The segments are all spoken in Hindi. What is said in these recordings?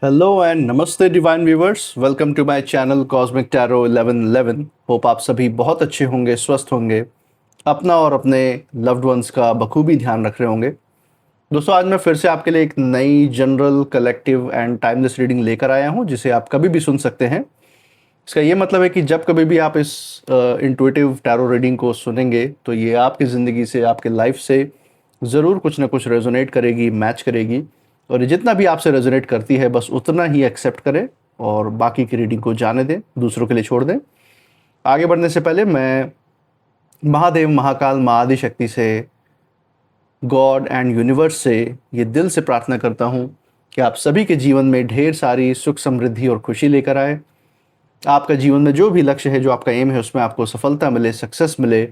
हेलो एंड नमस्ते divine viewers, welcome to my channel cosmic tarot 1111। Hope आप सभी बहुत अच्छे होंगे, स्वस्थ होंगे, अपना और अपने लव्ड वंस का बखूबी ध्यान रख रहे होंगे। दोस्तों, आज मैं फिर से आपके लिए एक नई general collective and timeless reading लेकर आया हूं, जिसे आप कभी भी सुन सकते हैं। इसका ये मतलब है कि जब कभी भी आप इस इंट्यूटिव टैरो रीडिंग को सुनेंगे तो ये आपकी ज़िंदगी से, आपके लाइफ से ज़रूर कुछ ना कुछ रेजोनेट करेगी, मैच करेगी। और ये जितना भी आपसे रेजोनेट करती है बस उतना ही एक्सेप्ट करें और बाकी की रीडिंग को जाने दें, दूसरों के लिए छोड़ दें। आगे बढ़ने से पहले मैं महादेव, महाकाल, माँ आदि शक्ति से, गॉड एंड यूनिवर्स से ये दिल से प्रार्थना करता हूँ कि आप सभी के जीवन में ढेर सारी सुख, समृद्धि और खुशी लेकर आए। आपका जीवन में जो भी लक्ष्य है, जो आपका एम है, उसमें आपको सफलता मिले, सक्सेस मिले।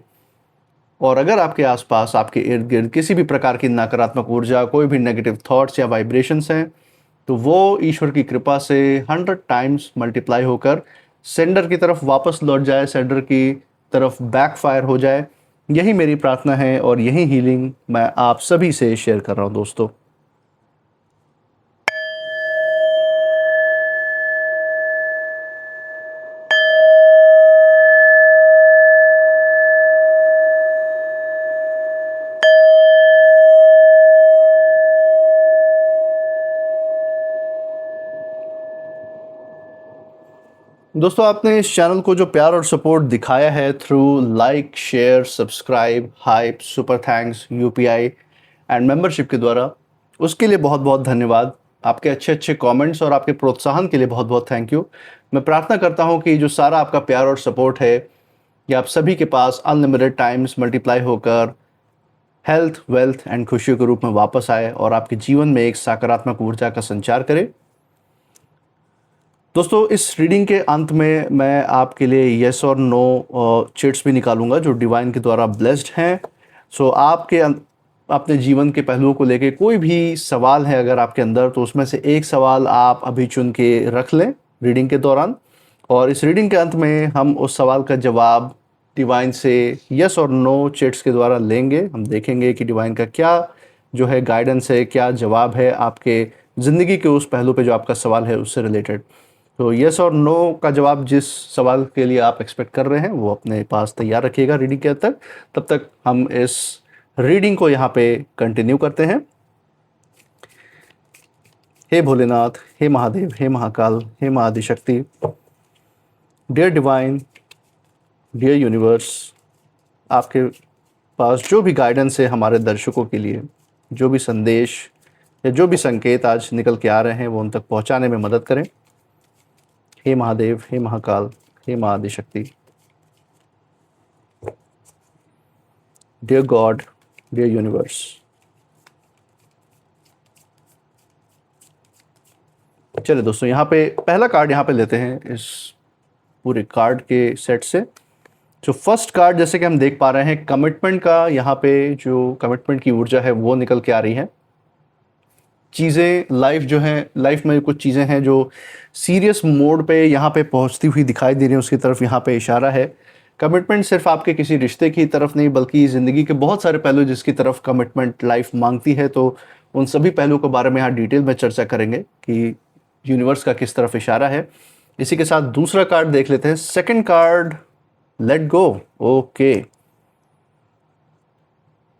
और अगर आपके आसपास, आपके इर्द गिर्द किसी भी प्रकार की नकारात्मक ऊर्जा, कोई भी नेगेटिव थॉट्स या वाइब्रेशंस हैं, तो वो ईश्वर की कृपा से 100 टाइम्स मल्टीप्लाई होकर सेंडर की तरफ वापस लौट जाए, सेंडर की तरफ बैकफायर हो जाए। यही मेरी प्रार्थना है और यही हीलिंग मैं आप सभी से शेयर कर रहा हूँ दोस्तों। दोस्तों, आपने इस चैनल को जो प्यार और सपोर्ट दिखाया है through like, share, subscribe, hype, super thanks, UPI and membership के द्वारा, उसके लिए बहुत बहुत धन्यवाद। आपके अच्छे अच्छे कमेंट्स और आपके प्रोत्साहन के लिए बहुत बहुत थैंक यू। मैं प्रार्थना करता हूँ कि जो सारा आपका प्यार और सपोर्ट है, ये आप सभी के पास अनलिमिटेड टाइम्स मल्टीप्लाई होकर हेल्थ, वेल्थ एंड खुशियों के रूप में वापस आए और आपके जीवन में एक सकारात्मक ऊर्जा का संचार करे। दोस्तों, इस रीडिंग के अंत में मैं आपके लिए येस और नो चिट्स भी निकालूंगा जो डिवाइन के द्वारा ब्लेस्ड हैं। सो आपके अपने जीवन के पहलुओं को लेके कोई भी सवाल है अगर आपके अंदर, तो उसमें से एक सवाल आप अभी चुन के रख लें रीडिंग के दौरान। और इस रीडिंग के अंत में हम उस सवाल का जवाब डिवाइन से यस और नो चिट्स के द्वारा लेंगे। हम देखेंगे कि डिवाइन का क्या जो है गाइडेंस है, क्या जवाब है आपके ज़िंदगी के उस पहलू पे जो आपका सवाल है उससे रिलेटेड। तो यस और नो का जवाब जिस सवाल के लिए आप एक्सपेक्ट कर रहे हैं वो अपने पास तैयार रखिएगा रीडिंग के अंत तक। तब तक हम इस रीडिंग को यहाँ पे कंटिन्यू करते हैं। हे भोलेनाथ, हे महादेव, हे महाकाल, हे महाआदिशक्ति, डियर डिवाइन, डियर यूनिवर्स, आपके पास जो भी गाइडेंस है हमारे दर्शकों के लिए, जो भी संदेश या जो भी संकेत आज निकल के आ रहे हैं वो उन तक पहुँचाने में मदद करें। हे महादेव, हे महाकाल, हे महाआदिशक्ति, डियर गॉड, डियर यूनिवर्स। चलिए दोस्तों, यहाँ पे पहला कार्ड यहाँ पे लेते हैं इस पूरे कार्ड के सेट से। जो फर्स्ट कार्ड, जैसे कि हम देख पा रहे हैं, कमिटमेंट का, यहाँ पे जो कमिटमेंट की ऊर्जा है वो निकल के आ रही है। चीज़ें, लाइफ जो है, लाइफ में कुछ चीज़ें हैं जो सीरियस मोड पे यहाँ पे पहुँचती हुई दिखाई दे रही हैं, उसकी तरफ यहाँ पे इशारा है। कमिटमेंट सिर्फ आपके किसी रिश्ते की तरफ नहीं, बल्कि ज़िंदगी के बहुत सारे पहलू जिसकी तरफ कमिटमेंट लाइफ मांगती है। तो उन सभी पहलुओं के बारे में यहाँ डिटेल में चर्चा करेंगे कि यूनिवर्स का किस तरफ इशारा है। इसी के साथ दूसरा कार्ड देख लेते हैं। Second card, let go. Okay,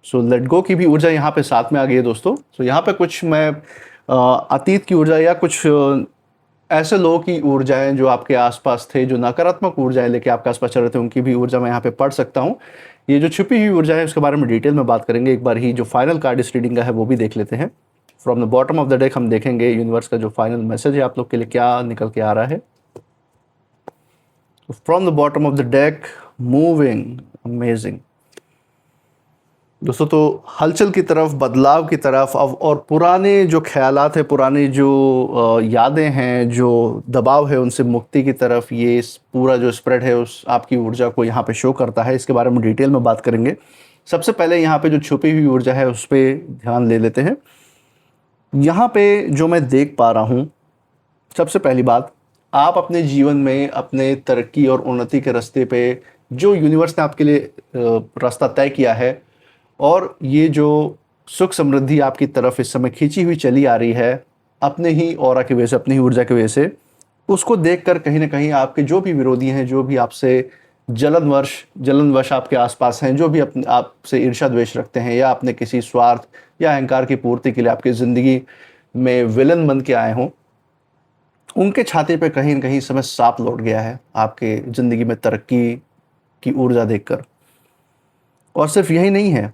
so let go की भी ऊर्जा यहाँ पे साथ में आ गई है दोस्तों। सो यहाँ पे कुछ मैं अतीत की ऊर्जा या कुछ ऐसे लोगों की ऊर्जाएं जो आपके आसपास थे, जो नकारात्मक ऊर्जाएं लेके आपके आसपास चल रहे थे, उनकी भी ऊर्जा मैं यहाँ पे पढ़ सकता हूँ। ये जो छुपी हुई ऊर्जा है उसके बारे में डिटेल में बात करेंगे। एक बार ही जो फाइनल कार्ड इस रीडिंग का है वो भी देख लेते हैं। From the bottom of the deck हम देखेंगे यूनिवर्स का जो फाइनल मैसेज है आप लोग के लिए क्या निकल के आ रहा है। From the bottom of the deck, moving, amazing. दोस्तों, तो हलचल की तरफ, बदलाव की तरफ, अब और पुराने जो ख्यालात हैं, पुरानी जो यादें हैं, जो दबाव है, उनसे मुक्ति की तरफ ये पूरा जो स्प्रेड है उस आपकी ऊर्जा को यहाँ पे शो करता है। इसके बारे में डिटेल में बात करेंगे। सबसे पहले यहाँ पे जो छुपी हुई ऊर्जा है उस पर ध्यान ले लेते हैं। यहाँ पे जो मैं देख पा रहा हूँ, सबसे पहली बात, आप अपने जीवन में अपने तरक्की और उन्नति के रास्ते पे जो यूनिवर्स ने आपके लिए रास्ता तय किया है, और ये जो सुख समृद्धि आपकी तरफ इस समय खींची हुई चली आ रही है, अपने ही ऑरा की वजह से, अपनी ही ऊर्जा की वजह से, उसको देखकर कहीं ना कहीं आपके जो भी विरोधी हैं, जो भी आपसे जलनवश आपके आसपास हैं, जो भी अपने आपसे ईर्ष्या द्वेष रखते हैं या अपने किसी स्वार्थ या अहंकार की पूर्ति के लिए आपकी ज़िंदगी में विलन बन के आए हों, उनके छाती पे कहीं न कहीं इस समय सांप लौट गया है आपके ज़िंदगी में तरक्की की ऊर्जा देखकर। और सिर्फ यही नहीं है,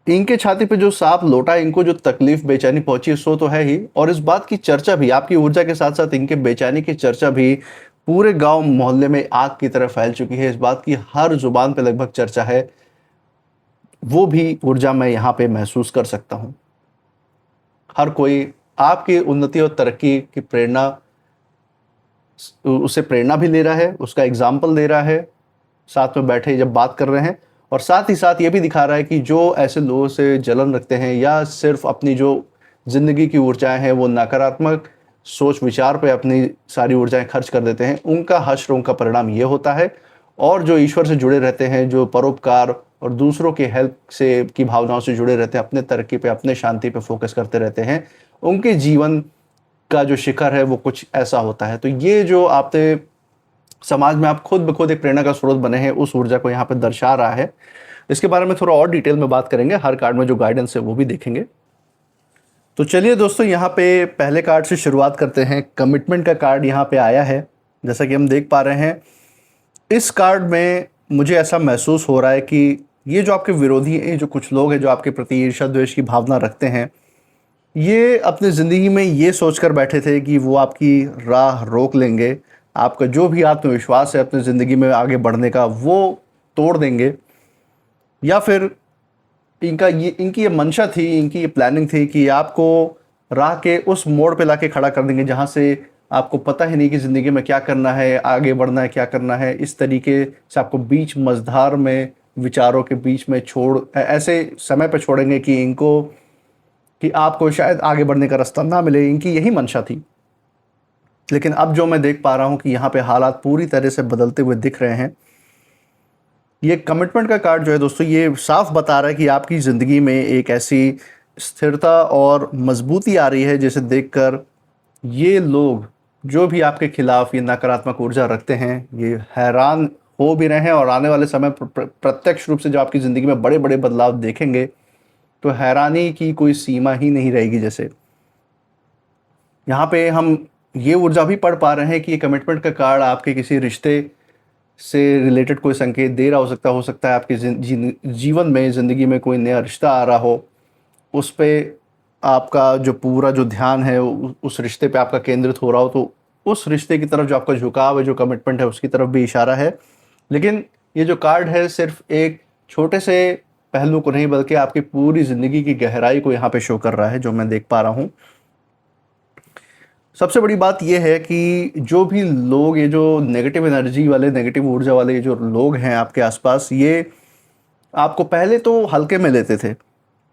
इनके छाती पे जो सांप लौटा, इनको जो तकलीफ बेचैनी पहुंची सो तो है ही, और इस बात की चर्चा भी, आपकी ऊर्जा के साथ साथ इनके बेचैनी की चर्चा भी पूरे गांव मोहल्ले में आग की तरह फैल चुकी है। इस बात की हर जुबान पे लगभग चर्चा है। वो भी ऊर्जा मैं यहाँ पे महसूस कर सकता हूँ। हर कोई आपकी उन्नति और तरक्की की प्रेरणा, उससे प्रेरणा भी ले रहा है, उसका एग्जाम्पल दे रहा है, साथ में बैठे जब बात कर रहे हैं, और साथ ही साथ ये भी दिखा रहा है कि जो ऐसे लोगों से जलन रखते हैं या सिर्फ अपनी जो ज़िंदगी की ऊर्जाएं हैं वो नकारात्मक सोच विचार पे अपनी सारी ऊर्जाएं खर्च कर देते हैं, उनका हश्र, उनका परिणाम ये होता है। और जो ईश्वर से जुड़े रहते हैं, जो परोपकार और दूसरों के हेल्प से की भावनाओं से जुड़े रहते हैं, अपने तरक्की पे, अपने शांति पे फोकस करते रहते हैं, उनके जीवन का जो शिखर है वो कुछ ऐसा होता है। तो ये जो आपने समाज में आप खुद ब खुद एक प्रेरणा का स्रोत बने हैं, उस ऊर्जा को यहाँ पे दर्शा रहा है। इसके बारे में थोड़ा और डिटेल में बात करेंगे, हर कार्ड में जो गाइडेंस है वो भी देखेंगे। तो चलिए दोस्तों, यहाँ पे पहले कार्ड से शुरुआत करते हैं। कमिटमेंट का कार्ड यहाँ पे आया है। जैसा कि हम देख पा रहे हैं, इस कार्ड में मुझे ऐसा महसूस हो रहा है कि ये जो आपके विरोधी हैं, जो कुछ लोग हैं जो आपके प्रति ईर्ष्या द्वेष की भावना रखते हैं, ये अपनी ज़िंदगी में ये सोचकर बैठे थे कि वो आपकी राह रोक लेंगे, आपका जो भी आत्मविश्वास है अपनी ज़िंदगी में आगे बढ़ने का वो तोड़ देंगे, या फिर इनकी ये मंशा थी, इनकी ये प्लानिंग थी कि आपको राह के उस मोड़ पे लाके खड़ा कर देंगे जहाँ से आपको पता ही नहीं कि ज़िंदगी में क्या करना है, आगे बढ़ना है, क्या करना है। इस तरीके से आपको बीच मझधार में, विचारों के बीच में ऐसे समय पे छोड़ेंगे कि आपको शायद आगे बढ़ने का रास्ता ना मिले। इनकी यही मंशा थी। लेकिन अब जो मैं देख पा रहा हूँ कि यहाँ पे हालात पूरी तरह से बदलते हुए दिख रहे हैं। ये कमिटमेंट का कार्ड जो है दोस्तों, ये साफ बता रहा है कि आपकी ज़िंदगी में एक ऐसी स्थिरता और मजबूती आ रही है जिसे देखकर ये लोग जो भी आपके खिलाफ ये नकारात्मक ऊर्जा रखते हैं, ये हैरान हो भी रहे हैं, और आने वाले समय प्रत्यक्ष रूप से जो आपकी ज़िंदगी में बड़े बड़े बदलाव देखेंगे तो हैरानी की कोई सीमा ही नहीं रहेगी। जैसे यहाँ पे हम ये ऊर्जा भी पढ़ पा रहे हैं कि ये कमिटमेंट का कार्ड आपके किसी रिश्ते से रिलेटेड कोई संकेत दे रहा हो सकता है आपके जीवन में, ज़िंदगी में कोई नया रिश्ता आ रहा हो, उस पे आपका जो पूरा जो ध्यान है उस रिश्ते पे आपका केंद्रित हो रहा हो, तो उस रिश्ते की तरफ जो आपका झुकाव है, जो कमिटमेंट है, उसकी तरफ भी इशारा है। लेकिन ये जो कार्ड है सिर्फ एक छोटे से पहलू को नहीं, बल्कि आपकी पूरी ज़िंदगी की गहराई को यहाँ पे शो कर रहा है, जो मैं देख पा रहा हूँ। सबसे बड़ी बात यह है कि जो भी लोग, ये जो नेगेटिव एनर्जी वाले, नेगेटिव ऊर्जा वाले जो लोग हैं आपके आसपास, ये आपको पहले तो हल्के में लेते थे,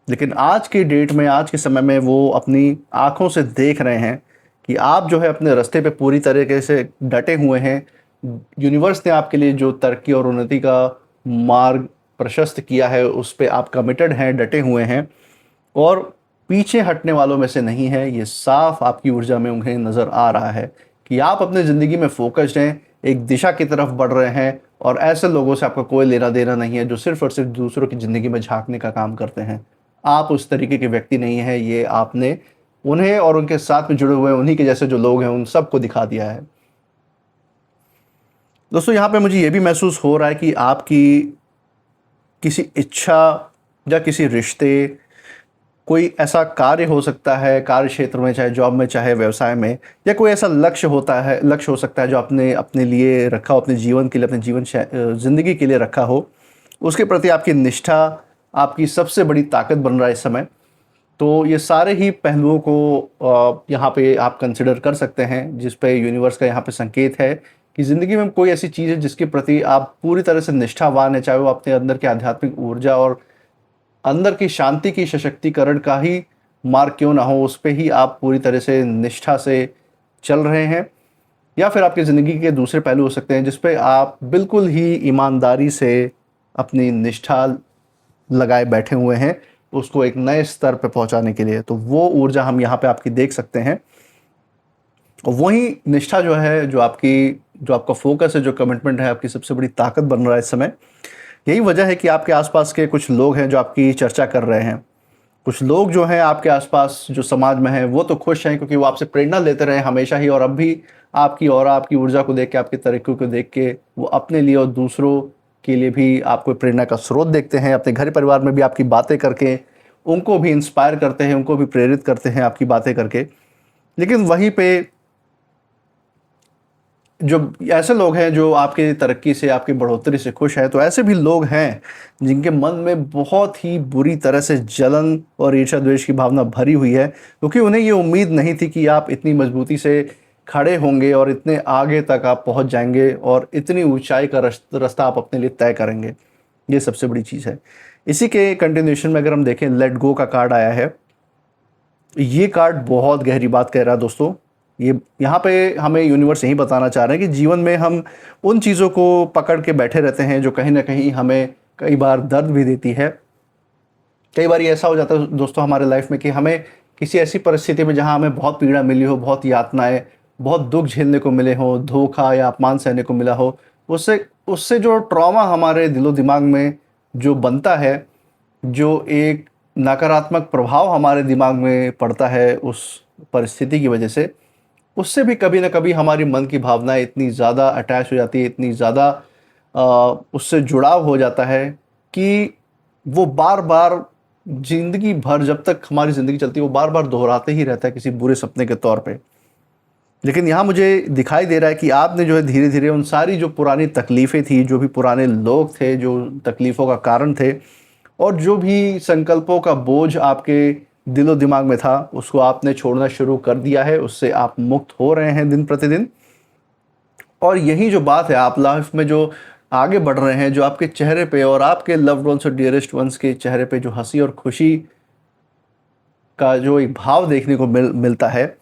लेकिन आज की डेट में, आज के समय में वो अपनी आंखों से देख रहे हैं कि आप जो है अपने रास्ते पे पूरी तरीके से डटे हुए हैं। यूनिवर्स ने आपके लिए जो तरक्की और उन्नति का मार्ग प्रशस्त किया है, उस पर आप कमिटेड हैं, डटे हुए हैं, और पीछे हटने वालों में से नहीं है। ये साफ आपकी ऊर्जा में उन्हें नज़र आ रहा है कि आप अपने ज़िंदगी में फोकस्ड हैं, एक दिशा की तरफ बढ़ रहे हैं, और ऐसे लोगों से आपका कोई लेना देना नहीं है जो सिर्फ और सिर्फ दूसरों की ज़िंदगी में झांकने का काम करते हैं। आप उस तरीके के व्यक्ति नहीं हैं। ये आपने उन्हें और उनके साथ में जुड़े हुए उन्हीं के जैसे जो लोग हैं उन सबको दिखा दिया है। दोस्तों, यहाँ पे मुझे ये भी महसूस हो रहा है कि आपकी किसी इच्छा या किसी रिश्ते, कोई ऐसा कार्य हो सकता है, कार्य क्षेत्र में, चाहे जॉब में, चाहे व्यवसाय में, या कोई ऐसा लक्ष्य हो सकता है जो आपने अपने लिए रखा हो, अपने जीवन के लिए, अपने ज़िंदगी के लिए रखा हो। उसके प्रति आपकी निष्ठा आपकी सबसे बड़ी ताकत बन रहा है इस समय। तो ये सारे ही पहलुओं को यहाँ पे आप कंसिडर कर सकते हैं, जिस पे यूनिवर्स का यहाँ पे संकेत है कि ज़िंदगी में कोई ऐसी चीज़ है जिसके प्रति आप पूरी तरह से निष्ठावान है, चाहे वो अपने अंदर के आध्यात्मिक ऊर्जा और अंदर की शांति की सशक्तिकरण का ही मार्ग क्यों ना हो, उस पे ही आप पूरी तरह से निष्ठा से चल रहे हैं। या फिर आपकी ज़िंदगी के दूसरे पहलू हो सकते हैं जिस पे आप बिल्कुल ही ईमानदारी से अपनी निष्ठा लगाए बैठे हुए हैं, उसको एक नए स्तर पे पहुंचाने के लिए। तो वो ऊर्जा हम यहाँ पे आपकी देख सकते हैं। और वही निष्ठा जो है, जो आपका फोकस है, जो कमिटमेंट है, आपकी सबसे बड़ी ताकत बन रहा है इस समय। यही वजह है कि आपके आसपास के कुछ लोग हैं जो आपकी चर्चा कर रहे हैं। कुछ लोग जो हैं आपके आसपास जो समाज में हैं वो तो खुश हैं, क्योंकि वो आपसे प्रेरणा लेते रहे हमेशा ही, और अब भी आपकी और आपकी ऊर्जा को देख के, आपकी तरक्की को देख के वो अपने लिए और दूसरों के लिए भी आपको प्रेरणा का स्रोत देखते हैं। अपने घर परिवार में भी आपकी बातें करके उनको भी इंस्पायर करते हैं, उनको भी प्रेरित करते हैं आपकी बातें करके। लेकिन वहीं पे जो ऐसे लोग हैं जो आपकी तरक्की से, आपकी बढ़ोतरी से खुश हैं, तो ऐसे भी लोग हैं जिनके मन में बहुत ही बुरी तरह से जलन और ईर्ष्या द्वेष की भावना भरी हुई है, क्योंकि उन्हें ये उम्मीद नहीं थी कि आप इतनी मजबूती से खड़े होंगे और इतने आगे तक आप पहुंच जाएंगे और इतनी ऊंचाई का रास्ता आप अपने लिए तय करेंगे। ये सबसे बड़ी चीज़ है। इसी के कंटिन्यूशन में अगर हम देखें, लेट गो का कार्ड आया है। ये कार्ड बहुत गहरी बात कह रहा है दोस्तों। ये यहाँ पे हमें यूनिवर्स यही बताना चाह रहे हैं कि जीवन में हम उन चीज़ों को पकड़ के बैठे रहते हैं जो कहीं ना कहीं हमें कई बार दर्द भी देती है। कई बार ये ऐसा हो जाता है दोस्तों हमारे लाइफ में कि हमें किसी ऐसी परिस्थिति में जहाँ हमें बहुत पीड़ा मिली हो, बहुत यातनाएं, बहुत दुख झेलने को मिले हो, धोखा या अपमान सहने को मिला हो, उससे उससे जो ट्रॉमा हमारे दिलो दिमाग में जो बनता है, जो एक नकारात्मक प्रभाव हमारे दिमाग में पड़ता है उस परिस्थिति की वजह से, उससे भी कभी ना कभी हमारी मन की भावनाएं इतनी ज़्यादा अटैच हो जाती है, इतनी ज़्यादा उससे जुड़ाव हो जाता है कि वो बार बार ज़िंदगी भर, जब तक हमारी ज़िंदगी चलती है, वो बार बार दोहराते ही रहता है किसी बुरे सपने के तौर पे। लेकिन यहाँ मुझे दिखाई दे रहा है कि आपने जो है धीरे धीरे उन सारी जो पुरानी तकलीफ़ें थी, जो भी पुराने लोग थे जो तकलीफ़ों का कारण थे, और जो भी संकल्पों का बोझ आपके दिलो दिमाग में था, उसको आपने छोड़ना शुरू कर दिया है। उससे आप मुक्त हो रहे हैं दिन प्रतिदिन। और यही जो बात है, आप लाइफ में जो आगे बढ़ रहे हैं, जो आपके चेहरे पे और आपके लव्ड वंस और डियरेस्ट वंस के चेहरे पे जो हंसी और खुशी का जो एक भाव देखने को मिलता है,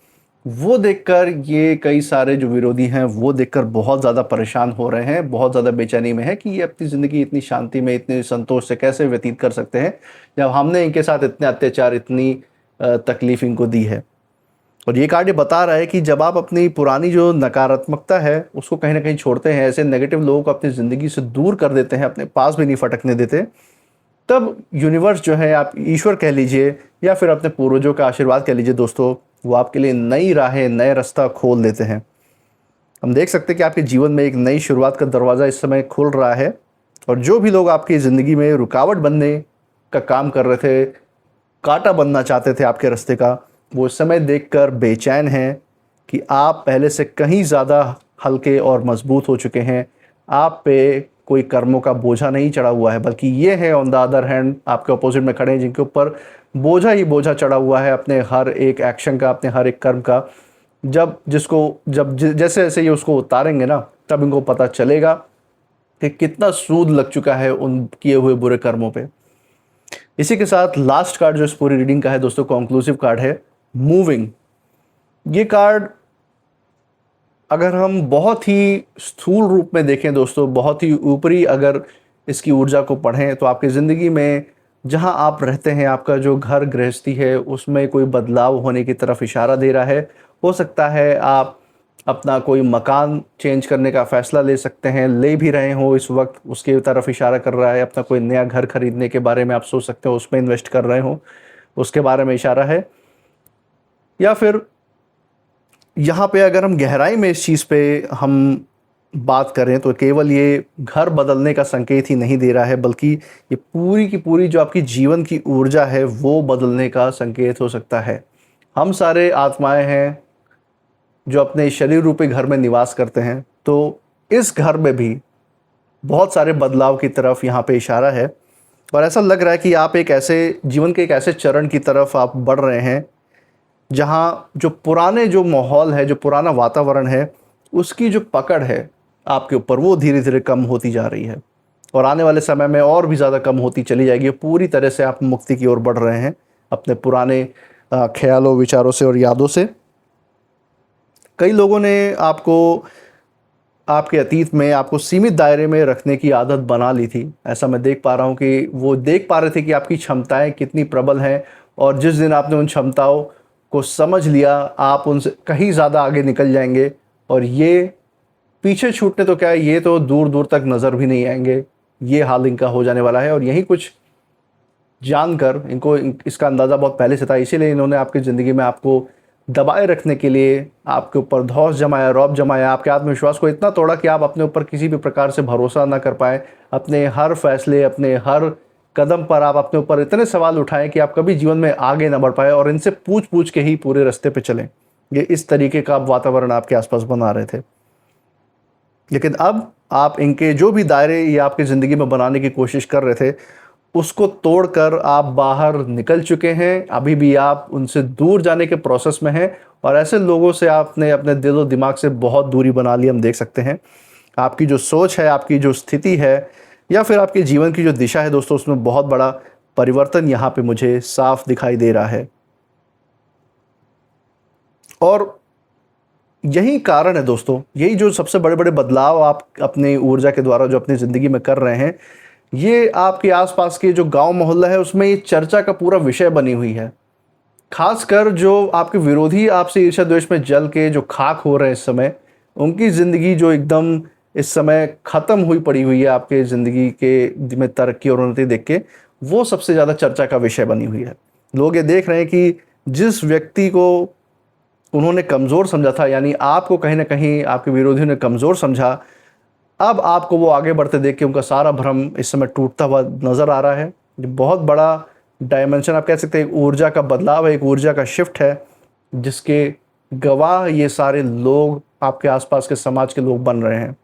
वो देखकर ये कई सारे जो विरोधी हैं वो देखकर बहुत ज़्यादा परेशान हो रहे हैं, बहुत ज़्यादा बेचैनी में है कि ये अपनी ज़िंदगी इतनी शांति में, इतने संतोष से कैसे व्यतीत कर सकते हैं जब हमने इनके साथ इतने अत्याचार, इतनी तकलीफ इनको दी है। और ये कार्ड ये बता रहा है कि जब आप अपनी पुरानी जो नकारात्मकता है उसको कहीं ना कहीं छोड़ते हैं, ऐसे नेगेटिव लोगों को अपनी ज़िंदगी से दूर कर देते हैं, अपने पास भी नहीं फटकने देते, तब यूनिवर्स जो है, आप ईश्वर कह लीजिए या फिर अपने पूर्वजों का आशीर्वाद कह लीजिए दोस्तों, वो आपके लिए नई राहें, नए रास्ता खोल देते हैं। हम देख सकते हैं कि आपके जीवन में एक नई शुरुआत का दरवाज़ा इस समय खुल रहा है। और जो भी लोग आपकी ज़िंदगी में रुकावट बनने का काम कर रहे थे, कांटा बनना चाहते थे आपके रास्ते का, वो इस समय देखकर बेचैन हैं कि आप पहले से कहीं ज़्यादा हल्के और मजबूत हो चुके हैं। आप पे कोई कर्मों का बोझा नहीं चढ़ा हुआ है, बल्कि ये है ऑन द अदर हैंड आपके अपोजिट में खड़े हैं जिनके ऊपर बोझा ही बोझा चढ़ा हुआ है अपने हर एक एक्शन का, अपने हर एक कर्म का। जैसे जैसे ये उसको उतारेंगे ना, तब इनको पता चलेगा कि कितना सूद लग चुका है उन किए हुए बुरे कर्मों पे। इसी के साथ लास्ट कार्ड जो इस पूरी रीडिंग का है दोस्तों, कंक्लूसिव कार्ड है मूविंग। ये कार्ड अगर हम बहुत ही स्थूल रूप में देखें दोस्तों, बहुत ही ऊपरी अगर इसकी ऊर्जा को पढ़ें, तो आपकी ज़िंदगी में जहां आप रहते हैं, आपका जो घर गृहस्थी है, उसमें कोई बदलाव होने की तरफ इशारा दे रहा है। हो सकता है आप अपना कोई मकान चेंज करने का फ़ैसला ले सकते हैं, ले भी रहे हो इस वक्त, उसके तरफ इशारा कर रहा है। अपना कोई नया घर खरीदने के बारे में आप सोच सकते हो, उसमें इन्वेस्ट कर रहे हो, उसके बारे में इशारा है। या फिर यहाँ पे अगर हम गहराई में इस चीज़ पे हम बात करें तो केवल ये घर बदलने का संकेत ही नहीं दे रहा है, बल्कि ये पूरी की पूरी जो आपकी जीवन की ऊर्जा है वो बदलने का संकेत हो सकता है। हम सारे आत्माएं हैं जो अपने शरीर रूपी घर में निवास करते हैं, तो इस घर में भी बहुत सारे बदलाव की तरफ यहाँ पे इशारा है। और ऐसा लग रहा है कि आप एक ऐसे जीवन के एक ऐसे चरण की तरफ आप बढ़ रहे हैं जहाँ जो पुराने जो माहौल है, जो पुराना वातावरण है, उसकी जो पकड़ है आपके ऊपर, वो धीरे धीरे कम होती जा रही है और आने वाले समय में और भी ज़्यादा कम होती चली जाएगी। पूरी तरह से आप मुक्ति की ओर बढ़ रहे हैं अपने पुराने ख्यालों, विचारों से और यादों से। कई लोगों ने आपको आपके अतीत में आपको सीमित दायरे में रखने की आदत बना ली थी। ऐसा मैं देख पा रहा हूँ कि वो देख पा रहे थे कि आपकी क्षमताएं कितनी प्रबल हैं, और जिस दिन आपने उन क्षमताओं को समझ लिया, आप उनसे कहीं ज़्यादा आगे निकल जाएंगे और ये पीछे छूटने तो क्या है, ये तो दूर दूर तक नज़र भी नहीं आएंगे। ये हाल इनका हो जाने वाला है और यही कुछ जानकर इनको इसका अंदाज़ा बहुत पहले से था, इसीलिए इन्होंने आपकी ज़िंदगी में आपको दबाए रखने के लिए आपके ऊपर धौंस जमाया, रौब जमाया, आपके आत्मविश्वास को इतना तोड़ा कि आप अपने ऊपर किसी भी प्रकार से भरोसा ना कर पाए। अपने हर फैसले, अपने हर कदम पर आप अपने ऊपर इतने सवाल उठाएं कि आप कभी जीवन में आगे ना बढ़ पाए और इनसे पूछ पूछ के ही पूरे रास्ते पे चलें। ये इस तरीके का वातावरण आपके आसपास बना रहे थे। लेकिन अब आप इनके जो भी दायरे ये आपकी ज़िंदगी में बनाने की कोशिश कर रहे थे, उसको तोड़कर आप बाहर निकल चुके हैं। अभी भी आप उनसे दूर जाने के प्रोसेस में हैं और ऐसे लोगों से आपने अपने दिल और दिमाग से बहुत दूरी बना ली, हम देख सकते हैं। आपकी जो सोच है, आपकी जो स्थिति है या फिर आपके जीवन की जो दिशा है दोस्तों, उसमें बहुत बड़ा परिवर्तन यहाँ पे मुझे साफ दिखाई दे रहा है। और यही कारण है दोस्तों, यही जो सबसे बड़े बड़े बदलाव आप अपनी ऊर्जा के द्वारा जो अपनी ज़िंदगी में कर रहे हैं, ये आपके आसपास के जो गांव मोहल्ला है उसमें ये चर्चा का पूरा विषय बनी हुई है। खासकर जो आपके विरोधी आपसे ईर्ष्या द्वेष में जल के जो खाक हो रहे हैं इस समय, उनकी ज़िंदगी जो एकदम इस समय ख़त्म हुई पड़ी हुई है आपके ज़िंदगी के में तरक्की और उन्नति देख के, वो सबसे ज़्यादा चर्चा का विषय बनी हुई है। लोग ये देख रहे हैं कि जिस व्यक्ति को उन्होंने कमज़ोर समझा था, यानी आपको कहीं ना कहीं आपके विरोधियों ने कमज़ोर समझा, अब आपको वो आगे बढ़ते देख के उनका सारा भ्रम इस समय टूटता हुआ नज़र आ रहा है। ये बहुत बड़ा डायमेंशन आप कह सकते हैं, एक ऊर्जा का बदलाव है, एक ऊर्जा का शिफ्ट है, जिसके गवाह ये सारे लोग आपके आसपास के समाज के लोग बन रहे हैं।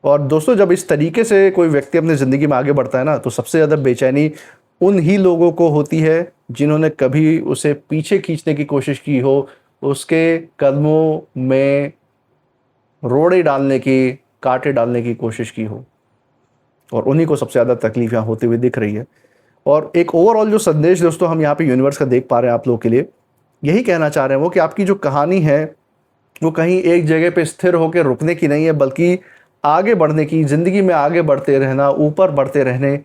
और दोस्तों, जब इस तरीके से कोई व्यक्ति अपनी ज़िंदगी में आगे बढ़ता है ना, तो सबसे ज़्यादा बेचैनी उन ही लोगों को होती है जिन्होंने कभी उसे पीछे खींचने की कोशिश की हो, उसके कदमों में रोड़े डालने की, कांटे डालने की कोशिश की हो, और उन्हीं को सबसे ज़्यादा तकलीफ यहाँ होती हुई दिख रही है। और एक ओवरऑल जो संदेश दोस्तों हम यहाँ पे यूनिवर्स का देख पा रहे हैं आप लोगों के लिए, यही कहना चाह रहे हैं वो कि आपकी जो कहानी है वो कहीं एक जगह पे स्थिर होकर रुकने की नहीं है, बल्कि आगे बढ़ने की, ज़िंदगी में आगे बढ़ते रहना, ऊपर बढ़ते रहने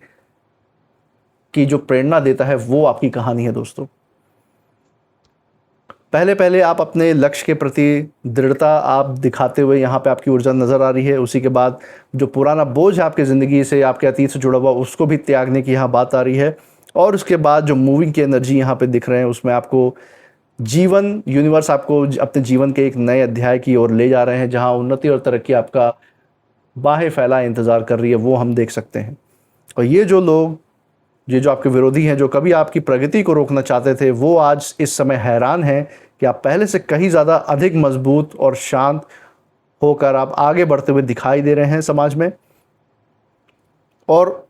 की जो प्रेरणा देता है वो आपकी कहानी है दोस्तों। पहले पहले आप अपने लक्ष्य के प्रति दृढ़ता आप दिखाते हुए यहाँ पे आपकी ऊर्जा नज़र आ रही है। उसी के बाद जो पुराना बोझ है आपकी ज़िंदगी से, आपके अतीत से जुड़ा हुआ, उसको भी त्यागने की यहाँ बात आ रही है। और उसके बाद जो मूविंग की एनर्जी यहाँ पे दिख रहे हैं, उसमें आपको जीवन, यूनिवर्स आपको अपने जीवन के एक नए अध्याय की ओर ले जा रहे हैं, जहाँ उन्नति और तरक्की आपका बाहें फैलाए इंतज़ार कर रही है, वो हम देख सकते हैं। और ये जो लोग, ये जो आपके विरोधी हैं, जो कभी आपकी प्रगति को रोकना चाहते थे, वो आज इस समय हैरान हैं कि आप पहले से कहीं ज़्यादा अधिक मजबूत और शांत होकर आप आगे बढ़ते हुए दिखाई दे रहे हैं समाज में। और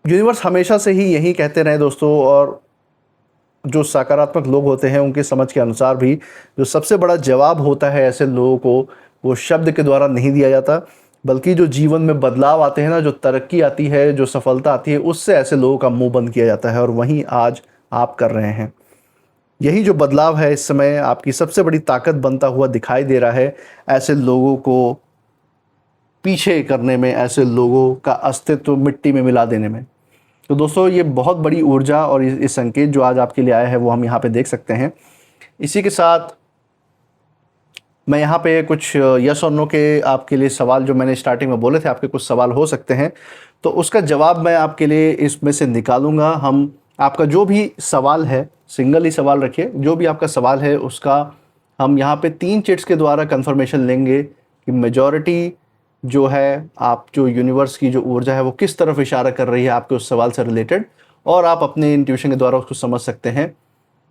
यूनिवर्स हमेशा से ही यही कहते रहे दोस्तों, और जो सकारात्मक लोग होते हैं उनके समझ के अनुसार भी जो सबसे बड़ा जवाब होता है ऐसे लोगों को, वो शब्द के द्वारा नहीं दिया जाता, बल्कि जो जीवन में बदलाव आते हैं ना, जो तरक्की आती है, जो सफलता आती है, उससे ऐसे लोगों का मुंह बंद किया जाता है। और वहीं आज आप कर रहे हैं। यही जो बदलाव है इस समय आपकी सबसे बड़ी ताकत बनता हुआ दिखाई दे रहा है, ऐसे लोगों को पीछे करने में, ऐसे लोगों का अस्तित्व मिट्टी में मिला देने में। तो दोस्तों, ये बहुत बड़ी ऊर्जा और इस संकेत जो आज आपके लिए आया है वो हम यहाँ पे देख सकते हैं। इसी के साथ मैं यहाँ पे कुछ यस और नो के आपके लिए सवाल, जो मैंने स्टार्टिंग में बोले थे आपके कुछ सवाल हो सकते हैं, तो उसका जवाब मैं आपके लिए इसमें से निकालूंगा। हम आपका जो भी सवाल है, सिंगल ही सवाल रखिए, जो भी आपका सवाल है उसका हम यहाँ पे 3 चिट्स के द्वारा कंफर्मेशन लेंगे कि मेजॉरिटी जो है, आप जो यूनिवर्स की जो ऊर्जा है वो किस तरफ इशारा कर रही है आपके उस सवाल से रिलेटेड, और आप अपने इंट्यूशन के द्वारा उसको समझ सकते हैं।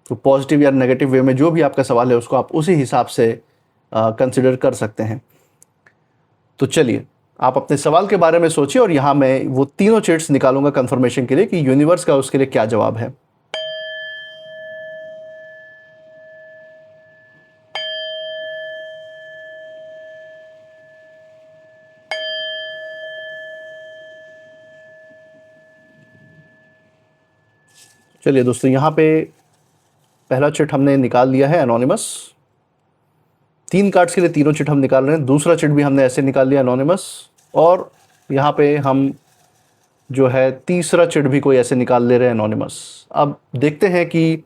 तो पॉजिटिव या नेगेटिव वे में जो भी आपका सवाल है उसको आप उसी हिसाब से कंसिडर कर सकते हैं। तो चलिए, आप अपने सवाल के बारे में सोचिए और यहाँ मैं वो तीनों चिट्स निकालूंगा कंफर्मेशन के लिए कि यूनिवर्स का उसके लिए क्या जवाब है। चलिए दोस्तों, यहाँ पे पहला चिट हमने निकाल लिया है, एनोनिमस। 3 कार्ड्स के लिए तीनों चिट हम निकाल रहे हैं। दूसरा चिट भी हमने ऐसे निकाल लिया, एनोनिमस। और यहाँ पे हम जो है तीसरा चिट भी कोई ऐसे निकाल ले रहे हैं, एनोनिमस। अब देखते हैं कि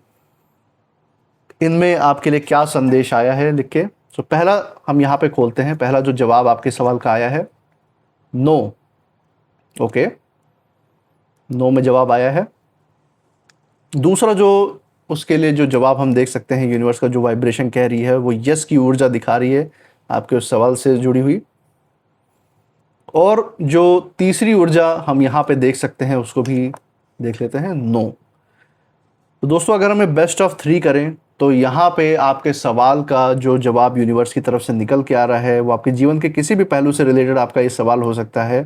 इनमें आपके लिए क्या संदेश आया है लिख के। तो पहला हम यहाँ पे खोलते हैं, पहला जो जवाब आपके सवाल का आया है, नो। ओके, नो में जवाब आया है। दूसरा जो उसके लिए जो जवाब हम देख सकते हैं, यूनिवर्स का जो वाइब्रेशन कह रही है वो यस की ऊर्जा दिखा रही है आपके उस सवाल से जुड़ी हुई। और जो तीसरी ऊर्जा हम यहाँ पे देख सकते हैं उसको भी देख लेते हैं, नो। तो दोस्तों अगर हमें बेस्ट ऑफ 3 करें तो यहाँ पे आपके सवाल का जो जवाब यूनिवर्स की तरफ से निकल के आ रहा है वो आपके जीवन के किसी भी पहलू से रिलेटेड आपका ये सवाल हो सकता है,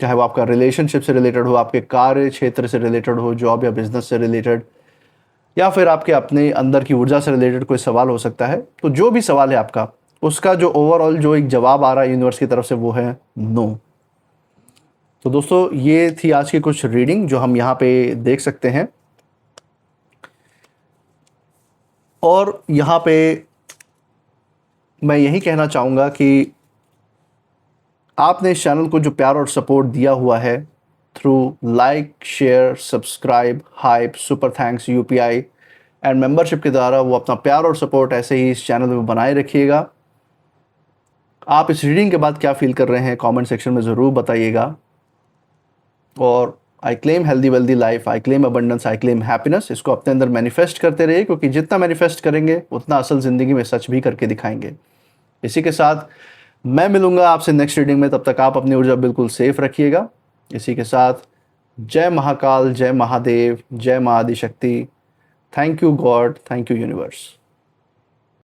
चाहे वो आपका रिलेशनशिप से रिलेटेड हो, आपके कार्य क्षेत्र से रिलेटेड हो, जॉब या बिजनेस से रिलेटेड, या फिर आपके अपने अंदर की ऊर्जा से रिलेटेड कोई सवाल हो सकता है। तो जो भी सवाल है आपका, उसका जो ओवरऑल जो एक जवाब आ रहा है यूनिवर्स की तरफ से वो है नो। तो दोस्तों ये थी आज की कुछ रीडिंग जो हम यहाँ पे देख सकते हैं। और यहाँ पे मैं यही कहना चाहूँगा कि आपने इस चैनल को जो प्यार और सपोर्ट दिया हुआ है through like, share, subscribe, hype, super thanks, UPI and membership के द्वारा, वो अपना प्यार और सपोर्ट ऐसे ही इस चैनल में बनाए रखिएगा। आप इस रीडिंग के बाद क्या फील कर रहे हैं कमेंट सेक्शन में ज़रूर बताइएगा। और I claim healthy wealthy life, I claim abundance, I claim happiness, इसको अपने अंदर मैनिफेस्ट करते रहिए, क्योंकि जितना मैनिफेस्ट करेंगे उतना असल ज़िंदगी में सच भी करके दिखाएंगे। इसी के साथ मैं मिलूंगा आपसे नेक्स्ट रीडिंग में, तब तक आप अपनी ऊर्जा बिल्कुल सेफ रखिएगा। इसी के साथ जय महाकाल, जय महादेव, जय Mahaadishakti. Thank you God, thank you universe.